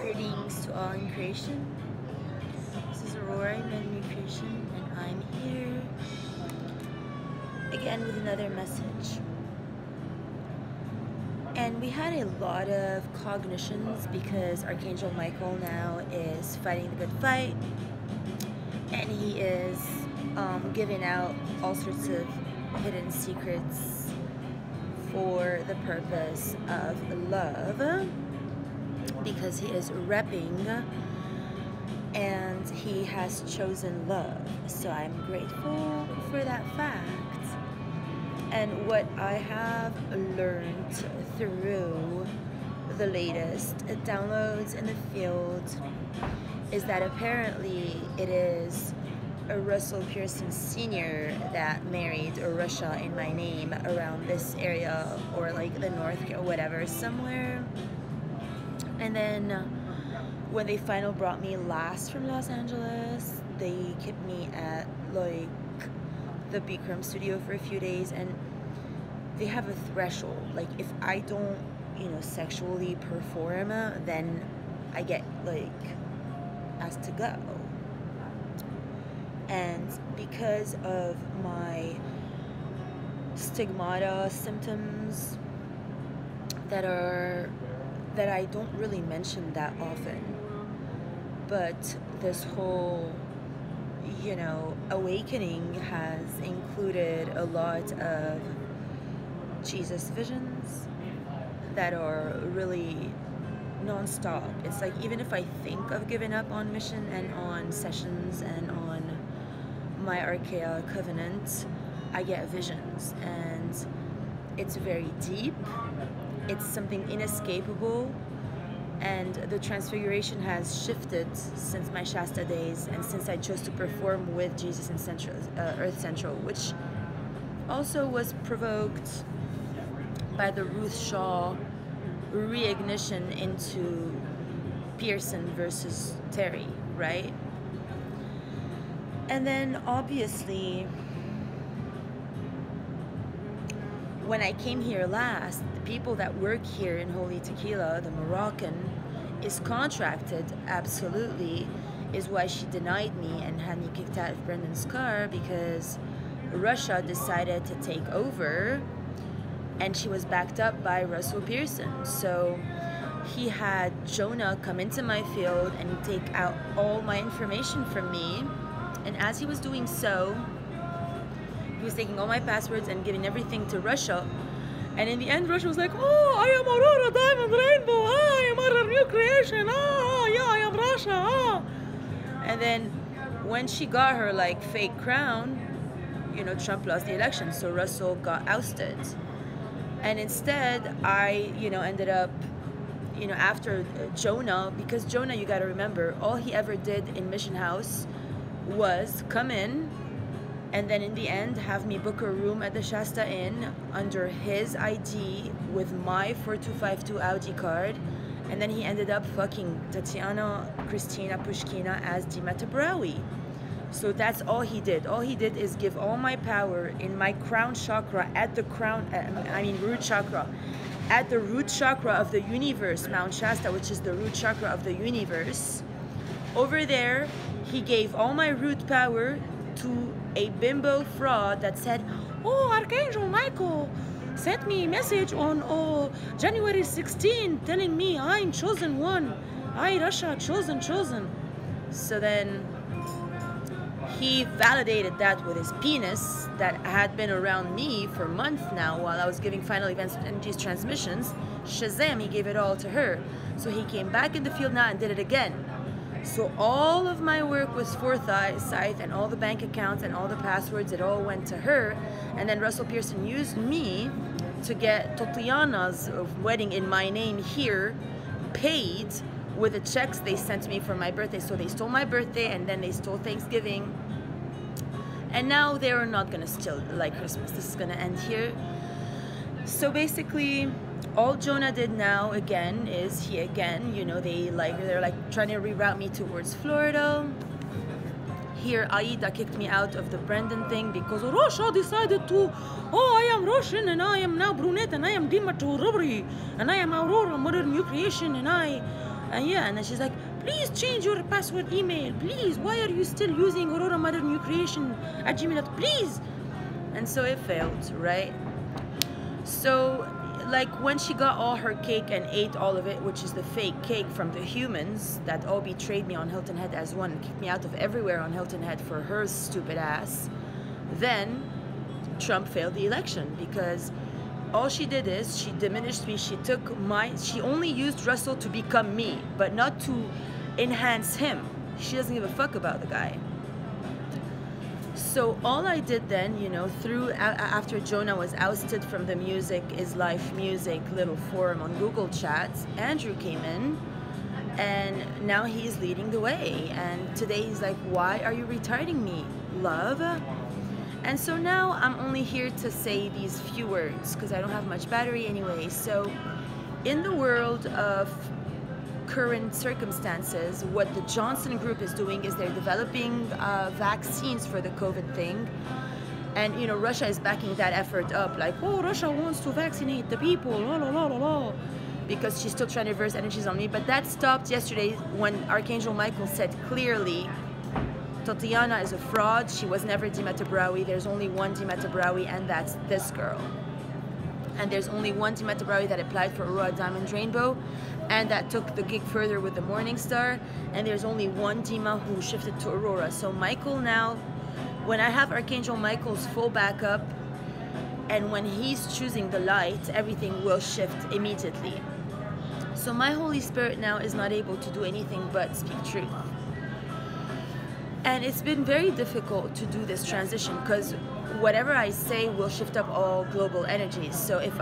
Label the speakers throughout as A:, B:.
A: Greetings to all in creation. This is Aurora, I'm in New Creation, and I'm here again with another message. And we had a lot of cognitions because Archangel Michael now is fighting the good fight, and he is giving out all sorts of hidden secrets for the purpose of love, because he is repping and he has chosen love. So I'm grateful for that fact. And what I have learned through the lasted downloads in the field is that apparently it is a Russell Pearson Sr. that married a Russia in my name around this area, or like the North or whatever, somewhere. And then when they finally brought me last from Los Angeles, they kept me at like the Bikram studio for a few days, and they have a threshold. Like if I don't, sexually perform, then I get like asked to go. And because of my stigmata symptoms that I don't really mention that often, but this whole awakening has included a lot of Jesus visions that are really non-stop. It's like even if I think of giving up on mission and on sessions and on my Archaea covenant, I get visions, and it's very deep. It's something inescapable, and the transfiguration has shifted since my Shasta days and since I chose to perform with Jesus in Earth Central, which also was provoked by the Ruth Shaw reignition into Pearson versus Terry, right? And then obviously when I came here last, the people that work here in Holy Tequila, the Moroccan, is contracted, absolutely, is why she denied me and had me kicked out of Brendan's car, because Russia decided to take over, and she was backed up by Russell Pearson. So he had Jonah come into my field and take out all my information from me, and as he was doing so, he was taking all my passwords and giving everything to Russia. And in the end, Russia was like, oh, I am Aurora Diamond Rainbow. I am a new creation. Yeah, I am Russia. And then when she got her like fake crown, Trump lost the election. So Russell got ousted. And instead, I, ended up, after Jonah, because Jonah, you got to remember, all he ever did in Mission House was come in, and then in the end have me book a room at the Shasta Inn under his ID with my 4252 Audi card, and then he ended up fucking Tatiana Christina Pushkina as Dimeta Brawi. So that's all he did. All he did is give all my power in my crown chakra at the root chakra, at the root chakra of the universe, Mount Shasta, which is the root chakra of the universe. Over there, he gave all my root power to a bimbo fraud that said, oh, Archangel Michael sent me a message on January 16 telling me I'm chosen one. I, Russia, chosen. So then he validated that with his penis that had been around me for months now while I was giving final events and energies transmissions. Shazam, he gave it all to her. So he came back in the field now and did it again. So all of my work was foresight, and all the bank accounts and all the passwords, it all went to her. And then Russell Pearson used me to get Tatiana's wedding in my name here paid with the checks they sent me for my birthday. So they stole my birthday, and then they stole Thanksgiving. And now they're not gonna steal like Christmas. This is gonna end here. So basically, all Jonah did now again is they're like trying to reroute me towards Florida. Here Aida kicked me out of the Brendan thing because Russia decided to, oh, I am Russian and I am now brunette and I am Dimatu Rubri and I am Aurora, Mother New Creation, and I And yeah, and then she's like, please change your password email, please. Why are you still using Aurora Mother New Creation at Gmail? Please. And so it failed, right? So, like, when she got all her cake and ate all of it, which is the fake cake from the humans that all betrayed me on Hilton Head as one, kicked me out of everywhere on Hilton Head for her stupid ass, then Trump failed the election, because all she did is she diminished me. She only used Russell to become me, but not to enhance him. She doesn't give a fuck about the guy. So all I did then, you know, after Jonah was ousted from the Music is Life Music little forum on Google Chats, Andrew came in, and now he's leading the way. And today he's like, why are you retarding me, love? And so now I'm only here to say these few words because I don't have much battery anyway. So in the world of current circumstances, what the Johnson Group is doing is they're developing vaccines for the COVID thing. And, you know, Russia is backing that effort up, like, oh, Russia wants to vaccinate the people, la la la la la, because she's still trying to reverse energies on me. But that stopped yesterday when Archangel Michael said clearly, Tatiana is a fraud. She was never Dima Tabrawi. There's only one Dima Tabrawi, and that's this girl. And there's only one Dima Tabrawi that applied for Aurora Diamond Rainbow, and that took the gig further with the Morning Star. And there's only one Dima who shifted to Aurora. So Michael now, when I have Archangel Michael's full backup, and when he's choosing the light, everything will shift immediately. So my Holy Spirit now is not able to do anything but speak truth. And it's been very difficult to do this transition because whatever I say will shift up all global energies. So if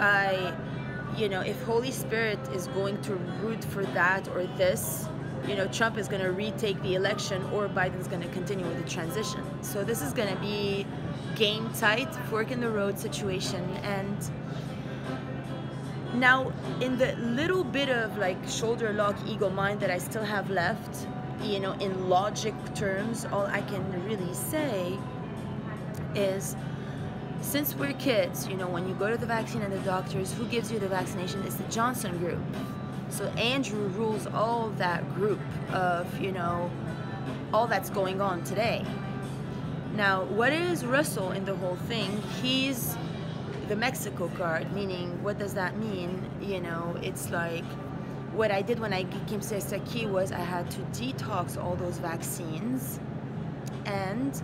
A: if Holy Spirit is going to root for that or this, you know, Trump is going to retake the election or Biden's going to continue with the transition. So this is going to be game tight, fork in the road situation. And now in the little bit of like shoulder lock ego mind that I still have left, you know, in logic terms, all I can really say is, since we're kids, you know, when you go to the vaccine and the doctors, who gives you the vaccination? It's the Johnson Group. So Andrew rules all that group of, you know, all that's going on today. Now, what is Russell in the whole thing? He's the Mexico card, meaning, what does that mean? You know, it's like, what I did when I came to Saki was I had to detox all those vaccines and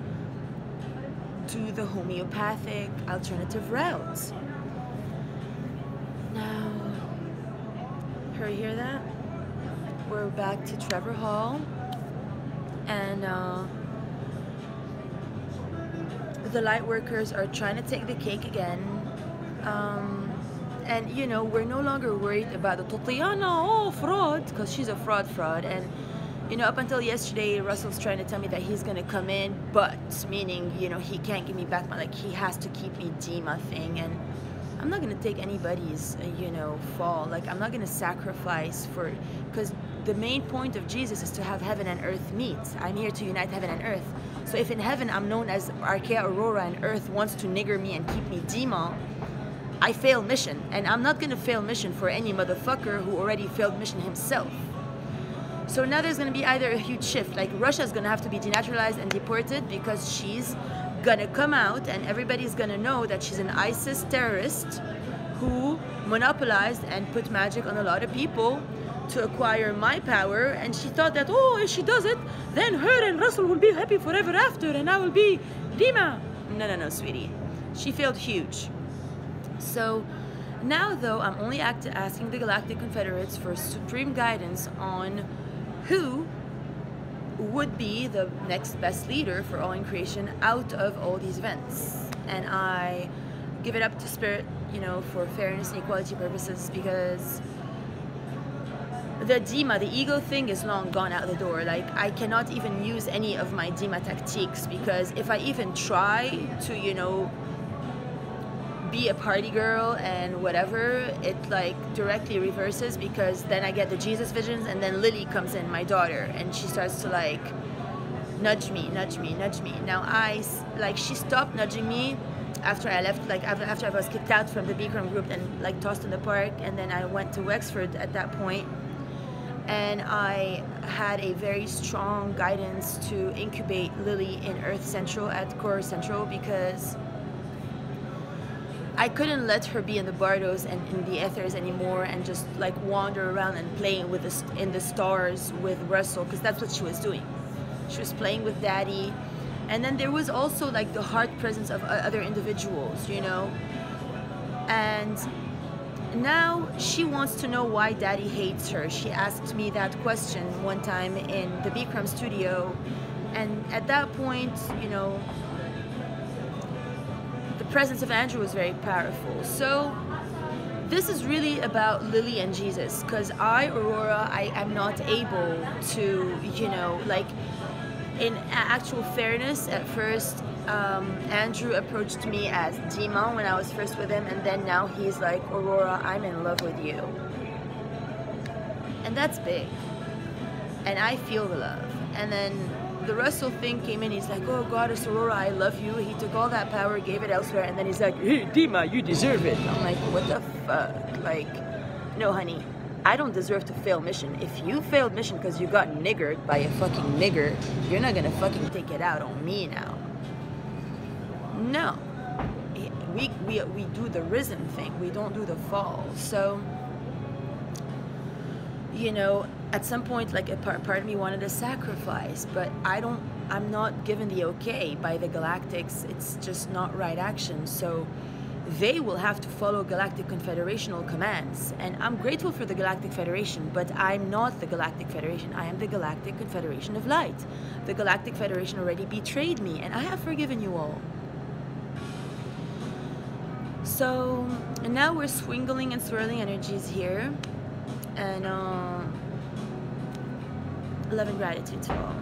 A: do the homeopathic alternative route. Now, hear that? We're back to Trevor Hall, and the light workers are trying to take the cake again. And you know, we're no longer worried about the Tatiana, oh, fraud, because she's a fraud. And you know, up until yesterday, Russell's trying to tell me that he's gonna come in, but meaning, you know, he can't give me back my, like, he has to keep me Dima thing. And I'm not gonna take anybody's, you know, fall. Like, I'm not gonna sacrifice for, because the main point of Jesus is to have heaven and earth meet. I'm here to unite heaven and earth. So if in heaven I'm known as Archaea Aurora and earth wants to nigger me and keep me Dima, I fail mission. And I'm not gonna fail mission for any motherfucker who already failed mission himself. So now there's gonna be either a huge shift, like Russia's gonna have to be denaturalized and deported because she's gonna come out and everybody's gonna know that she's an ISIS terrorist who monopolized and put magic on a lot of people to acquire my power, and she thought that, oh, if she does it, then her and Russell will be happy forever after and I will be Dima. No, sweetie. She failed huge. So now, though, I'm only asking the Galactic Confederates for supreme guidance on who would be the next best leader for all in creation out of all these events. And I give it up to Spirit, you know, for fairness and equality purposes, because the Dima, the ego thing is long gone out the door. Like, I cannot even use any of my Dima tactiques, because if I even try to, you know, be a party girl and whatever, it like directly reverses, because then I get the Jesus visions and then Lily comes in, my daughter, and she starts to like nudge me. Now she stopped nudging me after I left, like after I was kicked out from the Bikram group and like tossed in the park, and then I went to Wexford at that point. and I had a very strong guidance to incubate Lily in Earth Central at Core Central, because I couldn't let her be in the bardos and in the ethers anymore and just like wander around and playing with in the stars with Russell, because that's what she was doing. She was playing with Daddy, and then there was also like the heart presence of other individuals, you know. And now she wants to know why Daddy hates her. She asked me that question one time in the Bikram studio, and at that point, you know, the presence of Andrew was very powerful. So this is really about Lily and Jesus, because Aurora, I am not able to, you know, like, in actual fairness, at first Andrew approached me as Dima when I was first with him, and then now he's like, Aurora, I'm in love with you. And that's big. And I feel the love. And then the Russell thing came in, he's like, oh Goddess Aurora, I love you. He took all that power, gave it elsewhere, and then he's like, hey Dima, you deserve it. I'm like, what the fuck? Like, no honey, I don't deserve to fail mission. If you failed mission because you got niggered by a fucking nigger, you're not gonna fucking take it out on me now. No. We do the risen thing, we don't do the fall. So, you know, at some point, like, a part of me wanted a sacrifice, but I'm not given the okay by the Galactics. It's just not right action. So they will have to follow Galactic Confederational commands. And I'm grateful for the Galactic Federation, but I'm not the Galactic Federation. I am the Galactic Confederation of Light. The Galactic Federation already betrayed me, and I have forgiven you all. So, and now we're swingling and swirling energies here. And love and gratitude to all.